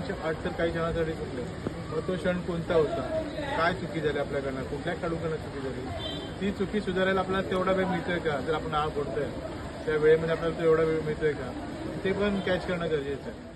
आमचे 8 तर काही क्षणासाठी चुकले. मग तो क्षण कोणता होता, काय चुकी झाली आपल्याकडनं, कुठल्या खेळाडूकडनं चुकी झाली, ती चुकी सुधारायला आपल्याला तेवढा वेळ मिळतोय का? जर आपण नाव बोलतोय त्या वेळेमध्ये आपल्याला तो एवढा वेळ मिळतोय का, ते पण कॅच करणं गरजेचं आहे.